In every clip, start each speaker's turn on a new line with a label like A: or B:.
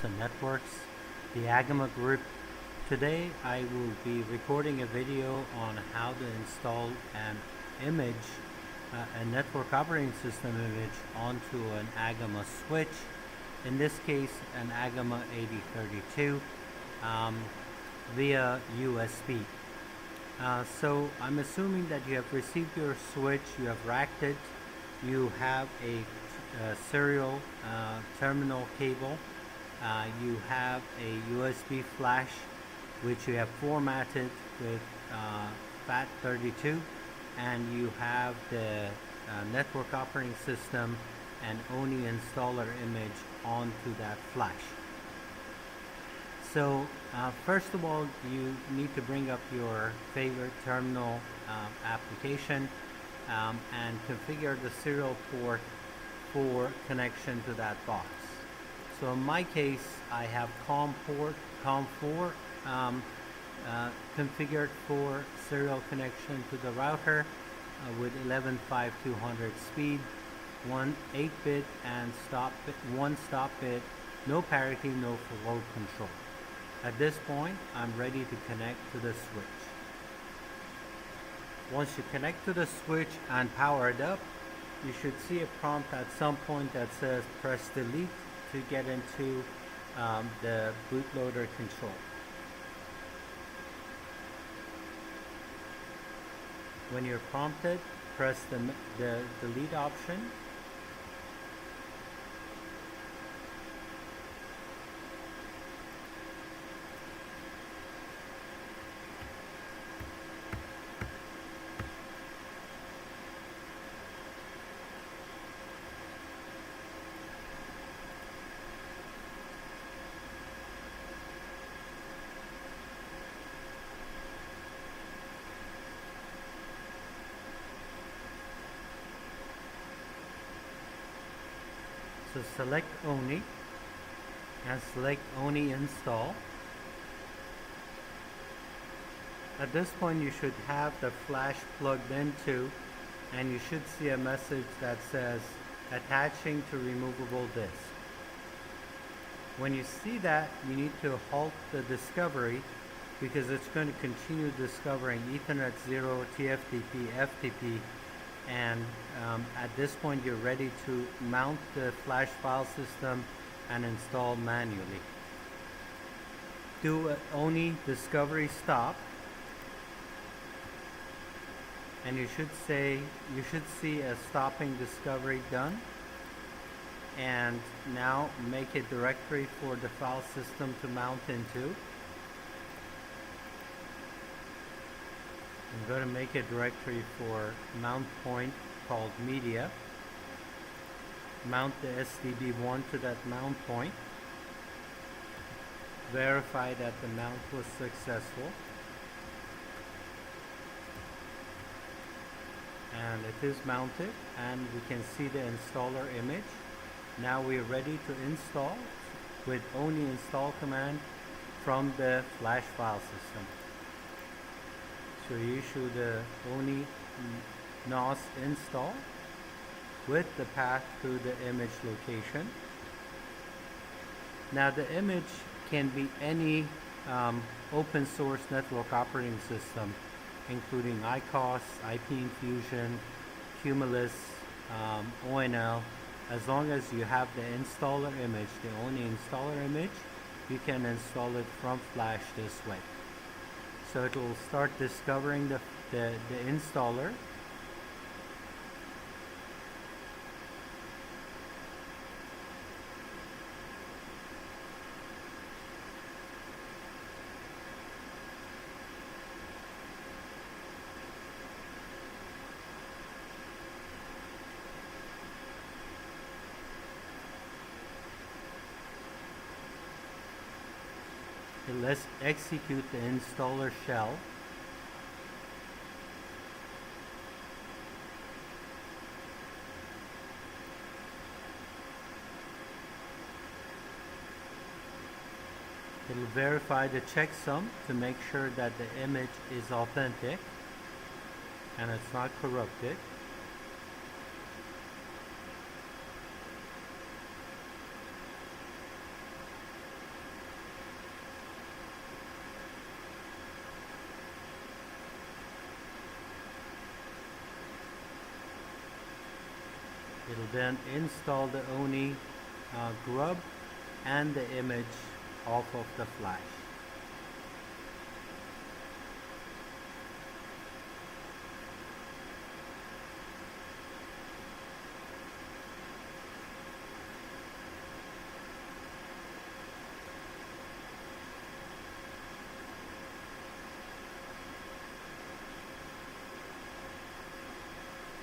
A: and networks, the Agema group. Today I will be recording a video on how to install an image, a network operating system image onto an Agema switch, in this case an Agema 8032 via USB. So I'm assuming that you have received your switch, you have racked it, you have a serial terminal cable, you have a USB flash which you have formatted with FAT32, and you have the network operating system and ONIE installer image onto that flash. So first of all, you need to bring up your favorite terminal application and configure the serial port for connection to that box. So in my case, I have COM4 configured for serial connection to the router with 11.5200 speed, 1 8-bit and one stop bit, no parity, no flow control. At this point, I'm ready to connect to the switch. Once you connect to the switch and power it up, you should see a prompt at some point that says press delete to get into the bootloader control. When you're prompted, press the delete option. So select ONIE and select ONIE install. At this point you should have the flash plugged into, and you should see a message that says attaching to removable disk. When you see that, you need to halt the discovery because it's going to continue discovering Ethernet 0, TFTP, FTP, and at this point you're ready to mount the flash file system and install manually. Do ONIE discovery stop, and you should see a stopping discovery done, and now make a directory for the file system to mount into. I'm going to make a directory for mount point called media. Mount the SDB1 to that mount point. Verify that the mount was successful. And it is mounted, and we can see the installer image. Now we are ready to install with ONIE install command from the flash file system. So you issue the ONIE NOS install with the path to the image location. Now the image can be any open source network operating system, including ICOS, IP Infusion, Cumulus, ONL. As long as you have the installer image, the ONIE installer image, you can install it from flash this way. So it will start discovering the installer. Let's execute the installer shell. It'll verify the checksum to make sure that the image is authentic and it's not corrupted. then install the ONIE grub and the image off of the flash.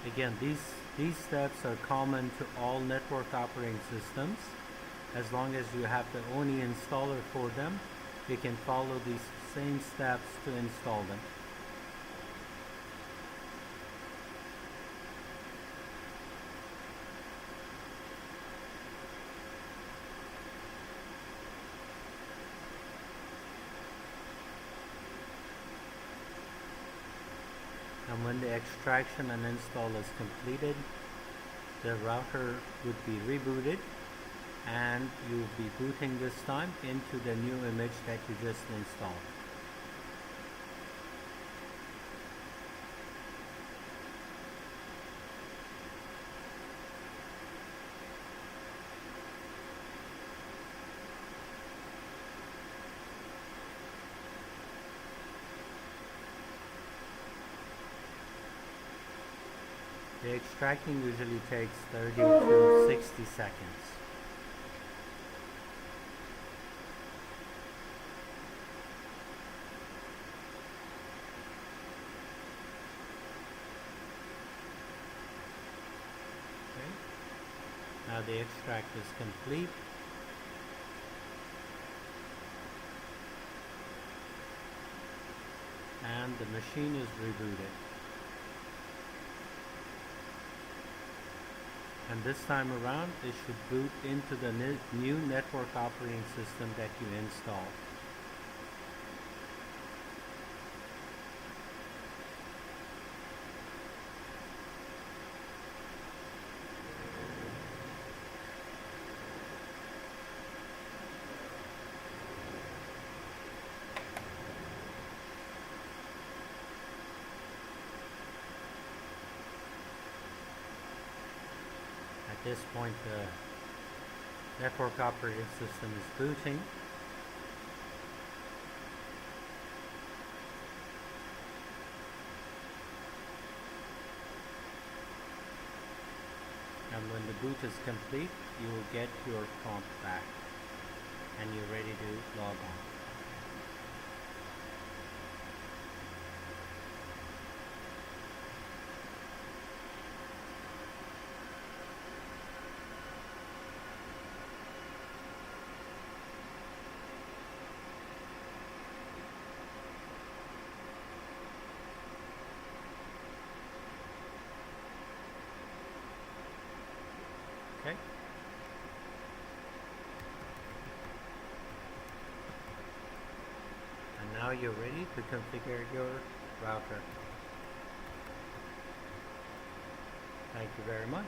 A: Again, these steps are common to all network operating systems. As long as you have the ONIE installer for them, you can follow these same steps to install them. And when the extraction and install is completed, the router would be rebooted and you will be booting this time into the new image that you just installed. The extracting usually takes 30 to 60 seconds. Okay. Now the extract is complete. And the machine is rebooted. And this time around, it should boot into the new network operating system that you installed. At this point, the network operating system is booting. And when the boot is complete, you will get your prompt back and you're ready to log on. Okay. And now you're ready to configure your router. Thank you very much.